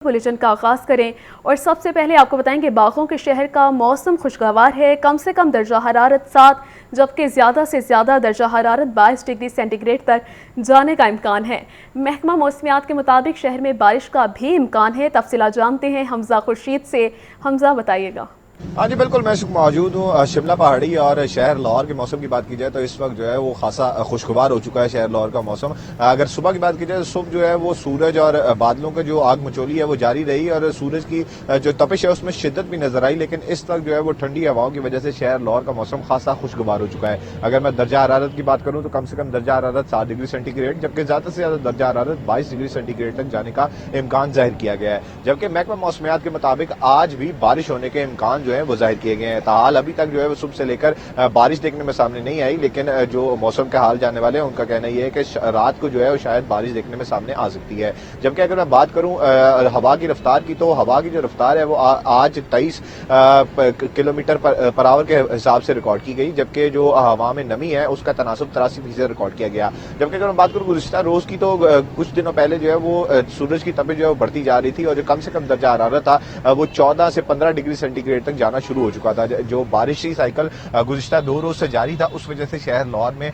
Bulletin का आगाज़ करें और सबसे पहले आपको बताएं कि बागों के शहर का मौसम खुशगवार है। कम से कम दर्जा हरारत 7 जबकि ज़्यादा से ज़्यादा दर्जा हरारत 22 डिग्री सेंटीग्रेड तक जाने का इम्कान है। महकमा मौसमियात के मुताबिक शहर में बारिश का भी इम्कान है। तफसीलात जानते हैं हमजा खुर्शीद से। हमजा, बताइएगा। हाँ जी बिल्कुल, मैं मौजूद हूँ शिमला पहाड़ी और शहर लाहौर के मौसम की बात की जाए तो इस वक्त जो है वो खासा खुशगवार हो चुका है शहर लाहौर का मौसम। अगर सुबह की बात की जाए तो सुबह जो है वो सूरज और बादलों का जो आग मचोली है वो जारी रही और सूरज की जो तपिश है उसमें शिद्दत भी नजर आई, लेकिन इस वक्त जो है वो ठंडी हवाओं की वजह से शहर लाहौर का मौसम खासा खुशगवार हो चुका है। अगर मैं दर्जा हरारत की बात करूँ तो कम से कम दर्जा हरारत 7 डिग्री सेंटीग्रेड जबकि ज्यादा से ज्यादा दर्जा हरारत 22 डिग्री सेंटीग्रेड तक जाने का इम्कान जाहिर किया गया है। जबकि महकमा मौसमियात के मुताबिक आज भी बारिश होने के इम्कान जो है वो जाहिर किए गए हैं। ताहाल अभी तक जो है वो सुबह से लेकर बारिश देखने में सामने नहीं आई, लेकिन जो मौसम के हाल जानने वाले हैं उनका कहना यह है कि रात को जो है वो शायद बारिश देखने में सामने आ सकती है। जबकि अगर मैं बात करूं हवा की रफ्तार की तो हवा की जो रफ्तार है वो आज 23 किलोमीटर पर आवर के हिसाब से रिकॉर्ड की गई, जबकि जो हवा में नमी है उसका तनासब 83% रिकॉर्ड किया गया। जबकि अगर मैं बात करूं गुज़िश्ता रोज की तो कुछ दिनों पहले जो है वो सूरज की तपिश जो है बढ़ती जा रही थी और जो कम से कम दर्जा हरारत था वो 14 से 15 डिग्री सेंटीग्रेड तक जाना शुरू हो चुका था। जो बारिशी साइकिल गुज़िश्ता 2 रोज से जारी था उस वजह से शहर लाहौर में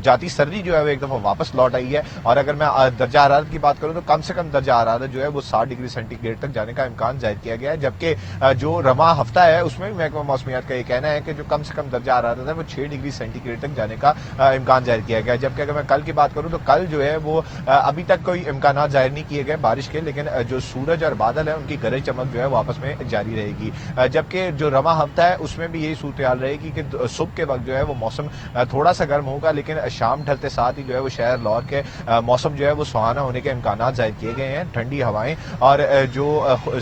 जाती सर्दी जो है वो एक दफा वापस लौट आई है। और अगर मैं दर्जा हरारत की बात करूं तो कम से कम दर्जा हरारत जो है वो 60 डिग्री सेंटीग्रेड तक जाने का इम्कान जाहिर किया गया है। जबकि जो रमा हफ्ता है उसमें भी महकमा मौसमियात का ये कहना है कि जो कम से कम दर्जा हरारत है वो 6 डिग्री सेंटीग्रेड तक जाने का इम्कान जाहिर किया गया है। जबकि अगर मैं कल की बात करूं तो कल जो है वो अभी तक कोई इम्कान जाहिर नहीं किए गए बारिश के, लेकिन जो सूरज और बादल है उनकी गरज चमक जो है वो आपस में जारी रहेगी। जबकि जो रमा हफ्ता है उसमें भी यही सूरत हाल रहेगी कि सुबह के वक्त जो है वो मौसम थोड़ा सा गर्म होगा, लेकिन शाम ढलते साथ ही जो है वो शहर लाहौर के मौसम जो है वो सुहाना होने के इम्कान जाहिर किए गए हैं। ठंडी हवाएं और जो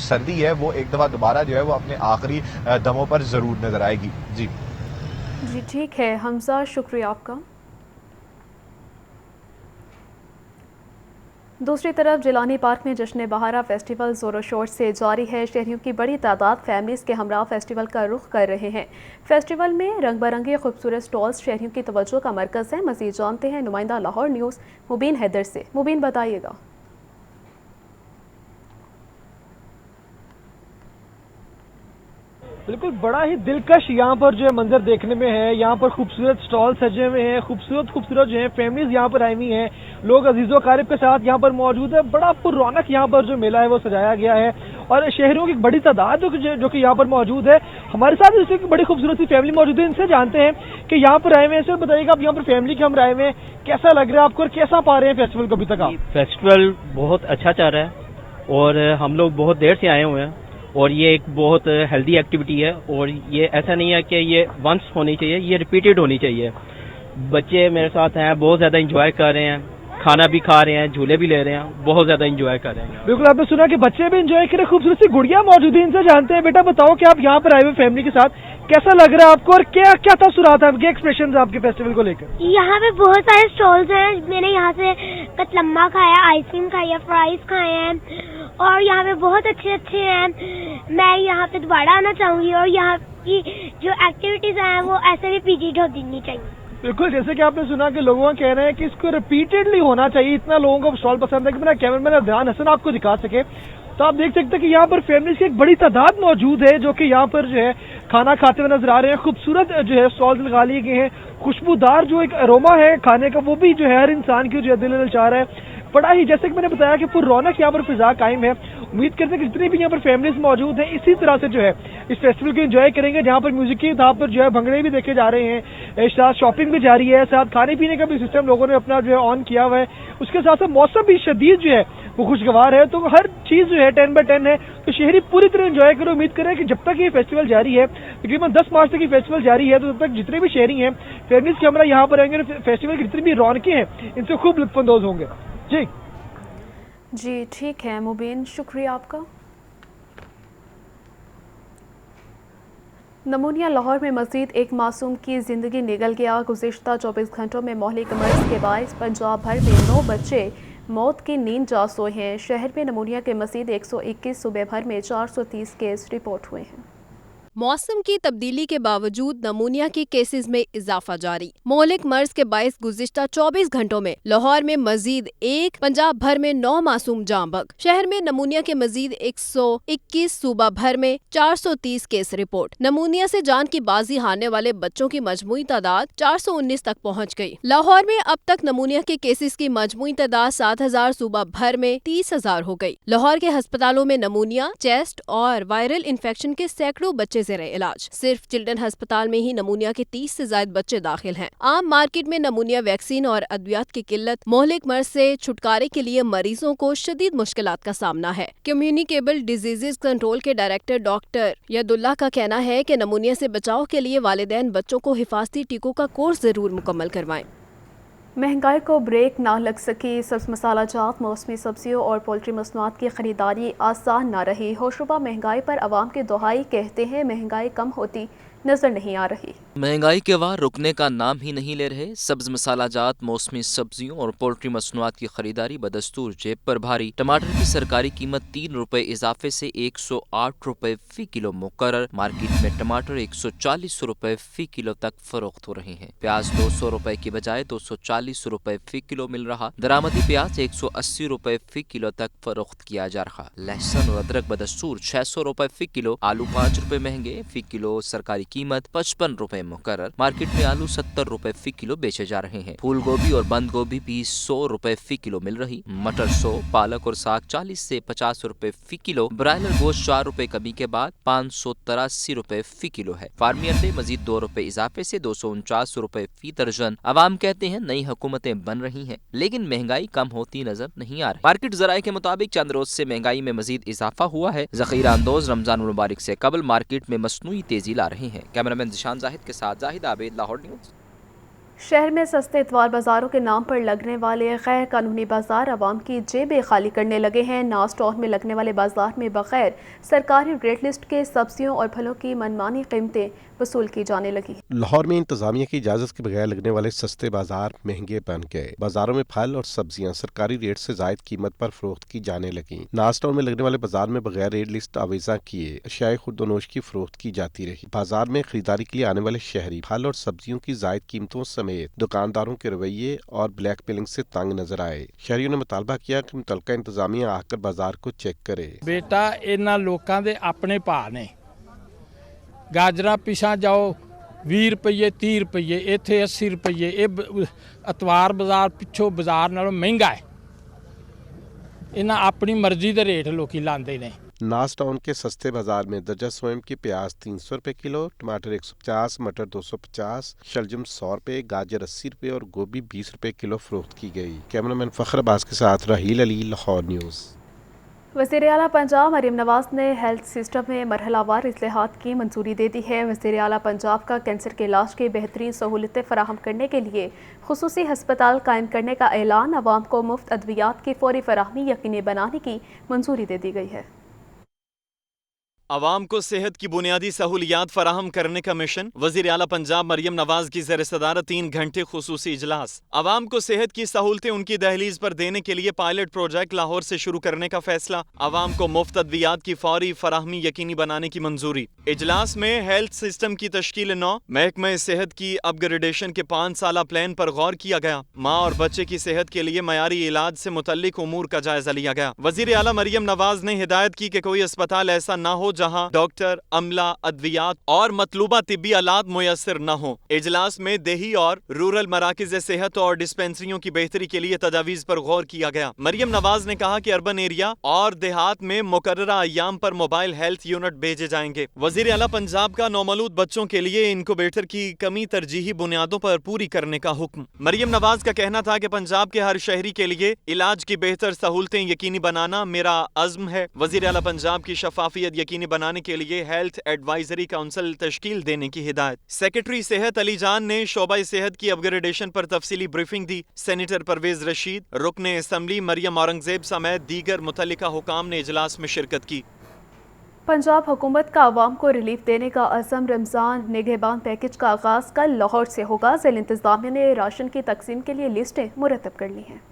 सर्दी है वो एक दफा दोबारा जो है वो अपने आखिरी दमों पर जरूर नजर आएगी। जी ठीक है हमजा, शुक्रिया आपका। दूसरी तरफ जिलानी पार्क में जश्न बहारा फेस्टिवल जोरों शोर से जारी है। शहरियों की बड़ी तादाद फैमिलीज के हमरा फेस्टिवल का रुख कर रहे हैं। फेस्टिवल में रंग बिरंगे खूबसूरत स्टॉल्स शहरियों की तवज्जो का मरकज़ है। मज़ीद जानते हैं नुमाइंदा लाहौर न्यूज़ मुबीन हैदर से। मुबीन, बताइएगा। बिल्कुल, बड़ा ही दिलकश यहाँ पर जो है मंजर देखने में है। यहाँ पर खूबसूरत स्टॉल सजे हुए हैं, खूबसूरत जो है फैमिलीज यहाँ पर आई हुई हैं, लोग अजीज़ो कारिब के साथ यहाँ पर मौजूद है। बड़ा पुरौनक यहाँ पर जो मेला है वो सजाया गया है और शहरियों की बड़ी तादाद जो कि यहाँ पर मौजूद है। हमारे साथ इससे बड़ी खूबसूरत सी फैमिली मौजूद है, इनसे जानते हैं कि यहाँ पर आए हुए हैं। सर बताइएगा, आप यहाँ पर फैमिली के हम आए हुए हैं, कैसा लग रहा है आपको और कैसा पा रहे हैं फेस्टिवल को अभी तक आप? फेस्टिवल बहुत अच्छा चल रहा है और हम लोग बहुत देर से आए हुए हैं और ये एक बहुत हेल्दी एक्टिविटी है और ये ऐसा नहीं है कि ये वंस होनी चाहिए, ये रिपीटेड होनी चाहिए। बच्चे मेरे साथ हैं, बहुत ज़्यादा एंजॉय कर रहे हैं, खाना भी खा रहे हैं, झूले भी ले रहे हैं, बहुत ज़्यादा एंजॉय कर रहे हैं। बिल्कुल, आपने सुना कि बच्चे भी एंजॉय कर रहे हैं, खूबसूरत सी गुड़िया मौजूद है, इनसे जानते हैं। बेटा बताओ कि आप यहाँ पर आए हुए फैमिली के साथ, कैसा लग रहा है आपको और क्या क्या तासुरात आपके एक्सप्रेशन आपके फेस्टिवल को लेकर? यहाँ पे बहुत सारे स्टॉल्स हैं। मैंने यहाँ से कतलम्मा खाया, आइसक्रीम खाई है, फ्राइज खाए हैं और यहाँ पे बहुत अच्छे हैं। मैं यहाँ पे दोबारा आना चाहूंगी और यहाँ की जो एक्टिविटीज हैं वो ऐसे भी रिपीटेड होनी चाहिए। बिल्कुल, जैसे कि आपने सुना कि लोगों का कहना है कि इसको रिपीटेडली होना चाहिए। इतना लोगों को स्टॉल पसंद है कि मेरा कैमरामैन ध्यान हसन आपको दिखा सके तो आप देख सकते हैं कि यहाँ पर फैमिलीज की एक बड़ी तादाद मौजूद है जो कि यहाँ पर जो है खाना खाते हुए नजर आ रहे हैं। खूबसूरत जो है स्टॉल्स लगा लिए गए हैं, खुशबूदार जो एक अरोमा है खाने का वो भी जो है हर इंसान की जो है दिल ललचा रहा है। बड़ा ही, जैसे कि मैंने बताया कि पूरी रौनक यहाँ पर फिजा कायम है। उम्मीद करते हैं कि जितनी भी यहाँ पर फैमिलीज मौजूद हैं इसी तरह से जो है इस फेस्टिवल को एंजॉय करेंगे, जहाँ पर म्यूजिक की धार पर जो है भंगड़े भी देखे जा रहे हैं, साथ शॉपिंग भी जारी है, साथ खाने पीने का भी सिस्टम लोगों ने अपना जो है ऑन किया हुआ है। उसके साथ साथ मौसम भी शदीद जो है वो खुशगवार है, तो हर चीज जो है 10/10 है। तो शहरी पूरी तरह एंजॉय करो। उम्मीद करें कि जब तक ये फेस्टिवल जारी है, तकरीबन 10 मार्च तक ये फेस्टिवल जारी है, तो तब तक जितने भी शहरी हैं फैमिलीज के हमरा यहाँ पर आएंगे, फेस्टिवल की जितनी भी रौनकें हैं इनसे खूब लुत्फानंदोज होंगे। जी ठीक है मुबीन, शुक्रिया आपका। नमूनिया लाहौर में मज़ीद एक मासूम की ज़िंदगी निगल गया। गुज़िश्ता 24 घंटों में मोहलिक मर्ज़ के बाइस पंजाब भर में 9 बच्चे मौत की नींद जा सोए हैं। शहर में नमूनिया के मज़ीद 121 सूबे भर में 430 केस रिपोर्ट हुए हैं। मौसम की तब्दीली के बावजूद नमूनिया के केसेस में इजाफा जारी। मौलिक मर्ज के बाइस गुज़िश्ता 24 घंटों में लाहौर में मजीद 1, पंजाब भर में 9 मासूम जाँ बक। शहर में नमूनिया के मजीद 121, सूबा भर में 430 केस रिपोर्ट। नमूनिया से जान की बाजी हारने वाले बच्चों की मजमूई तादाद 419 तक पहुँच गई। लाहौर में अब तक नमूनिया के केसेस की मजमूई तादाद 7000, सूबा भर में 30,000 हो गई। लाहौर के अस्पतालों में नमूनिया, चेस्ट और वायरल इन्फेक्शन के सैकड़ों बच्चे ज़ेरे इलाज। सिर्फ चिल्ड्रन अस्पताल में ही नमूनिया के 30 से ज्यादा बच्चे दाखिल हैं। आम मार्केट में नमूनिया वैक्सीन और अद्वियात की किल्लत मोहलिक मर्ज से छुटकारे के लिए मरीजों को शदीद मुश्किलात का सामना है। कम्युनिकेबल डिजीजेज कंट्रोल के डायरेक्टर डॉक्टर यदुल्ला का कहना है कि नमूनिया से बचाव के लिए वालिदैन बच्चों को हिफाजती टीकों का कोर्स जरूर मुकम्मल करवाएं। महंगाई को ब्रेक ना लग सकी। सब्ज मसाला जात, मौसमी सब्जियों और पोल्ट्री मसनूआत की खरीदारी आसान ना रही। होशरुबा महंगाई पर अवाम के दुहाई कहते हैं महंगाई कम होती नजर नहीं आ रही। महंगाई के वार रुकने का नाम ही नहीं ले रहे। सब्ज मसाला जात, मौसमी सब्जियों और पोल्ट्री मसनूआत की खरीदारी बदस्तूर जेब पर भारी। टमाटर की सरकारी कीमत 3 रुपए इजाफे से 108 रुपए फी किलो मुकर्रर। मार्केट में टमाटर 140 रुपए फी किलो तक फरोख्त हो रहे हैं। प्याज 200 रुपए की बजाय 240 रुपए फी किलो मिल रहा। दरामदी प्याज 180 रुपए फी किलो तक फरोख्त किया जा रहा। लहसुन और अदरक बदस्तूर 600 रुपए फी किलो। आलू 5 रुपए महंगे फी किलो। सरकारी कीमत 55 रुपए मुकर्रर। मार्केट में आलू 70 रुपए फी किलो बेचे जा रहे हैं। फूल गोभी और बंद गोभी भी 100 रुपए फी किलो मिल रही। मटर 100, पालक और साग 40 से 50 रुपए फी किलो। ब्रायलर गोश्त 4 रुपए कमी के बाद 583 रुपए फी किलो है। फार्मी अंडे मजीद 2 रुपए इजाफे से 249 रुपए फी दर्जन। अवाम कहते हैं नई हुकूमतें बन रही हैं लेकिन महंगाई कम होती नजर नहीं आ रही। मार्केट जराये के मुताबिक चंद रोज से महंगाई में मजीद इजाफा हुआ है। जखीरा अंदोज रमजान मुबारक से कबल मार्केट में मसनूई तेजी ला रहे हैं। कैमरामैन जिशान जाहिद के साथ जाहिद आबिद, लाहौर न्यूज़। शहर में सस्ते इतवार बाजारों के नाम पर लगने वाले गैर कानूनी बाजार अवाम की जेबें खाली करने लगे हैं। नाज टाउन में लगने वाले बाजार में बगैर सरकारी रेट लिस्ट के सब्जियों और फलों की मनमानी कीमतें वसूल की जाने लगी। लाहौर में इंतजामिया की इजाजत के बगैर लगने वाले सस्ते बाजार महंगे बन गए। बाजारों में फल और सब्जियां सरकारी रेट से जायद कीमत पर फरोख्त की जाने लगी। नाज टाउन में लगने वाले बाजार में बगैर रेट लिस्ट आवेजा किए अशियाए खुर्दोनोश की फरोख्त की जाती रही। बाजार में खरीदारी के लिए आने वाले शहरी फल और सब्जियों की जायद कीमतों समेत दुकानदारों के रवैये और ब्लैक मेलिंग से तंग नजर आए। शहरियों ने मुतालबा किया कि मुतलका इंतजामिया आकर बाजार को चेक करे। बेटा इन्हां लोकां दे अपने भाव ने। गाजरा पिछा जाओ 20 रुपये 30 रुपये, इत्थे 80 रुपये। ये अतवार बाजार पिछों बाजार नालों महंगा है। इन्हां अपनी मर्जी दे रेट लोकी लांदे ने। नाज टाउन के सस्ते बाजार में दर्जा स्वयं की प्याज 300 रुपए किलो, टमाटर 150, मटर 250, शलजम 100 रुपए, गाजर 80 रुपए और गोभी 20 रुपए किलो फरोख्त की गई। कैमरामैन फखर अब्बास के साथ राहील अली, लाहौर न्यूज़। वज़ीर आला पंजाब मरियम नवाज ने हेल्थ सिस्टम में मरहलावार इस्लाहात की मंजूरी दे दी है। वज़ीर आला पंजाब का कैंसर के इलाज की बेहतरीन सहूलतें फराहम करने के लिए खुसूसी हस्पताल कायम करने का ऐलान। अवाम को मुफ्त अद्वियात की फौरी फराहमी यकीनी बनाने की मंजूरी दे दी गई है। आवाम को सेहत की बुनियादी सहूलियात फराहम करने का मिशन। वज़ीर आला पंजाब मरियम नवाज की ज़ेर सदारत 3 घंटे खुसूसी इजलास। आवाम को सेहत की सहूलतें उनकी दहलीज पर देने के लिए पायलट प्रोजेक्ट लाहौर से शुरू करने का फैसला। आवाम को मुफ्त अद्वियात की फौरी फराहमी यकीनी बनाने की मंजूरी। इजलास में हेल्थ सिस्टम की तश्कील 9, महकमा सेहत की अपग्रेडेशन के 5 साला प्लान पर गौर किया गया। माँ और बच्चे की सेहत के लिए मयारी इलाज से मुतल्लिक उमूर का जायजा लिया गया। वज़ीर आला मरियम नवाज ने हिदायत की कि कोई अस्पताल ऐसा न हो जहां डॉक्टर, अमला, अद्वियात और मतलूबा तिब्बी आलात मुयस्सर न हो। इजलास में देही और रूरल मराकिज़ सेहत और डिस्पेंसरियों की बेहतरी के लिए तजावीज़ पर गौर किया गया। मरियम नवाज ने कहा कि अर्बन एरिया और देहात में मुकर्ररा अय्याम पर मोबाइल हेल्थ यूनिट भेजे जाएंगे। वज़ीर आला पंजाब का नौमौलूद बच्चों के लिए इनक्यूबेटर की कमी तरजीही बुनियादों पर पूरी करने का हुक्म। मरियम नवाज का कहना था कि पंजाब के हर शहरी के लिए इलाज की बेहतर सहूलतें यकीनी बनाना मेरा अज़्म है। वज़ीर आला पंजाब की शफाफियत यकीनी बनाने के लिए हेल्थ एडवाइजरी काउंसिल तश्कील देने की हिदायत। सेक्रेटरी सेहत अली जान ने शोबा सेहत की अपग्रेडेशन पर तफसीली ब्रीफिंग दी। सेनेटर परवेज रशीद, रुकने असम्बली मरियम औरंगजेब समेत दीगर मुतल्लिका हुकाम ने इजलास में शिरकत की। पंजाब हुकूमत का अवाम को रिलीफ देने का अज़म। रमज़ान निगहबान पैकेज का आगाज़ कल लाहौर से होगा। ज़िला इंतज़ामिया ने राशन की तकसीम के लिए लिस्टें मुरतब कर ली हैं।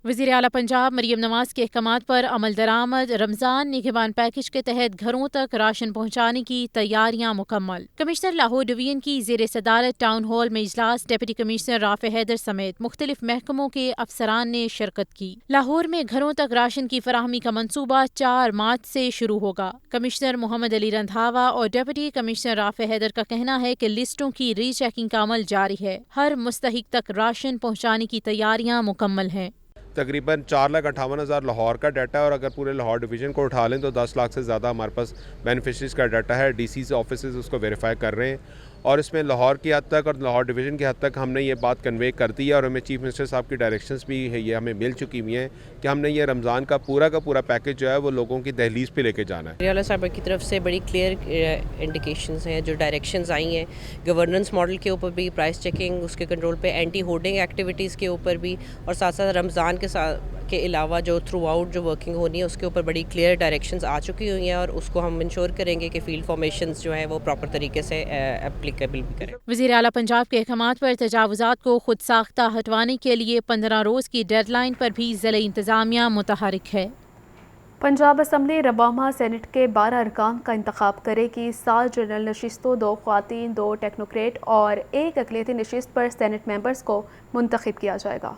वज़ीर आला पंजाब मरियम नवाज के अहकामात पर अमल दरामद। रमज़ान निगहबान पैकेज के तहत घरों तक राशन पहुँचाने की तैयारियां मुकम्मल। कमिश्नर लाहौर डिवीजन की ज़ेर सदारत टाउन हॉल में इजलास। डिप्टी कमिश्नर राफ़े हैदर समेत मुख्तलिफ महकमों के अफसरान ने शिरकत की। लाहौर में घरों तक राशन की फराहमी का मंसूबा 4 मार्च से शुरू होगा। कमिश्नर मोहम्मद अली रंधावा और डिप्टी कमिश्नर राफ़े हैदर का कहना है कि लिस्टों की रीचेकिंग का अमल जारी है। हर मुस्तहिक तक राशन पहुँचाने की तैयारियां मुकम्मल हैं। तकरीबन 4,58,000 लाहौर का डाटा है और अगर पूरे लाहौर डिवीज़न को उठा लें तो 10 लाख से ज़्यादा हमारे पास बेनिफिशरीज़ का डाटा है। डीसी ऑफिसेज उसको वेरीफाई कर रहे हैं और इसमें लाहौर की हद तक और लाहौर डिवीज़न की हद तक हमने ये बात कन्वे कर दी है और हमें चीफ मिनिस्टर साहब की डायरेक्शंस भी है ये हमें मिल चुकी हुई हैं कि हमने ये रमज़ान का पूरा पैकेज जो है वो लोगों की दहलीज पे लेके जाना है। रियाला साहब की तरफ से बड़ी क्लियर इंडिकेशंस हैं, जो डायरेक्शंस आई हैं गवर्नेंस मॉडल के ऊपर भी, प्राइस चेकिंग उसके कंट्रोल पे, एंटी होर्डिंग एक्टिविटीज़ के ऊपर भी और साथ साथ रमज़ान के अलावा जो थ्रू आउट जो वर्किंग होनी है उसके ऊपर बड़ी क्लियर डायरेक्शंस आ चुकी हुई हैं और उसको हम इंश्योर करेंगे कि फील्ड फॉर्मेशंस जो हैं वो प्रॉपर तरीके से एप्लीकेबल भी करें। वज़ीर आला पंजाब के अहकामात पर तजावुज़ात को खुद साख्ता हटवाने के लिए 15 रोज़ की डेडलाइन पर भी ज़िला इंतज़ामिया मुतहरिक है। पंजाब असम्बली रबामा सेनेट के 12 अरकान का इंतखाब करेगी। 7 जनरल नशिस्तों, 2 ख्वातीन, 2 टेक्नोक्रेट और 1 अक़लियती नशिस्त पर सेनेट मेंबर्स को मुंतखब किया जाएगा।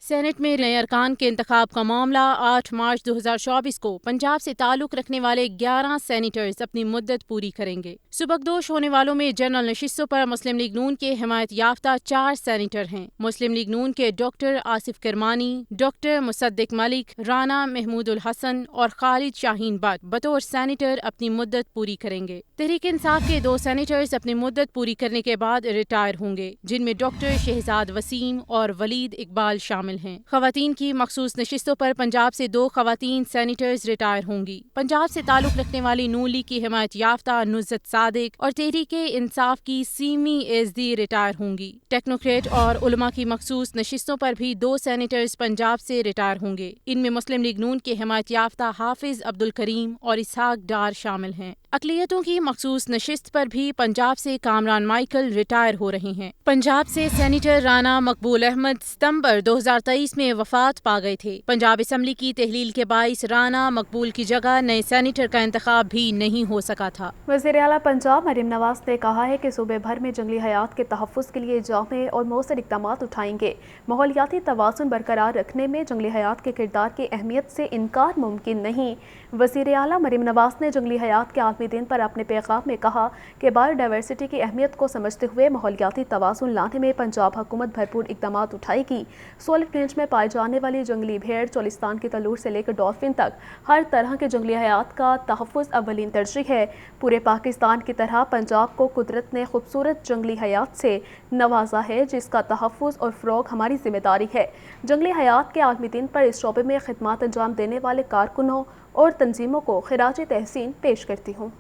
सेनेट में नए अरकान के इंतखाब का मामला 8 मार्च 2024 को पंजाब से ताल्लुक़ रखने वाले 11 सेनेटर्स अपनी मुद्दत पूरी करेंगे। सुबकदोश होने वालों में जनरल नशिस्तों पर मुस्लिम लीग नून के हिमायत याफ्ता 4 सेनेटर हैं। मुस्लिम लीग नून के डॉक्टर आसिफ किरमानी, डॉक्टर मुसद्दिक मलिक, राना महमूदुल हसन और खालिद शाहीन बट बतौर सेनेटर अपनी मुद्दत पूरी करेंगे। तहरीक इंसाफ के 2 सेनेटर्स अपनी मुद्दत पूरी करने के बाद रिटायर होंगे, जिनमें डॉक्टर शहजाद वसीम और वलीद इकबाल शामिल हैं। खवातीन की मखसूस नशिस्तों पर पंजाब से 2 खवातीन सेनेटर्स रिटायर होंगी। पंजाब से ताल्लुक़ रखने वाली नून लीग की हिमायत याफ्ता नुज़रत सादिक और तहरीक इंसाफ की सीमी एज़दी रिटायर होंगी। टेक्नोक्रेट और उलमा की मखसूस नशिस्तों पर भी 2 सेनेटर्स पंजाब से रिटायर होंगे। इनमें मुस्लिम लीग नून के हिमायत याफ्ता हाफिज अब्दुल करीम और इसहाक डार शामिल हैं। अक़लियतों की मखसूस नशिस्त पर भी पंजाब से कामरान माइकल रिटायर हो रहे हैं। पंजाब से सेनेटर राना मकबूल अहमद सितंबर 2023 में वफात पा गए थे। पंजाब असम्बली की तहलील के बाइस राना मकबूल की जगह नए सेनेटर का इंतखाब भी नहीं हो सका था। वज़ीर आला पंजाब मरियम नवाज ने कहा है कि सूबे भर में जंगली हयात के तहफ़्फ़ुज़ के लिए जामे और मौसर इक़दामात उठाएंगे। माहौलियाती तवाज़ुन बरकरार रखने में जंगली हयात के किरदार की अहमियत से इनकार मुमकिन नहीं। वज़ीर आला मरियम नवाज ने जंगली हयात के आलमी दिन पर अपने पैगाम में कहा कि बायोडाइवर्सिटी की अहमियत को समझते हुए माहौलियाती तवाज़ुन लाने में पंजाब हुकूमत भरपूर इक़दामात उठाएगी। सोलफ रेंज में पाई जाने वाली जंगली भेड़, चोलिस्तान की तलूर से लेकर डॉल्फिन तक हर तरह के जंगली हयात का तहफ़्फ़ुज़ अव्वलीन तरजीह है। पूरे पाकिस्तान की तरह पंजाब को कुदरत ने खूबसूरत जंगली हयात से नवाजा है, जिसका तहफ़्फ़ुज़ और फ़रोग़ हमारी ज़िम्मेदारी है। जंगली हयात के आलमी दिन पर इस शोबे में खिदमत अंजाम देने वाले कारकुनों और तंजीमों को खिराज तहसीन पेश करती हूँ।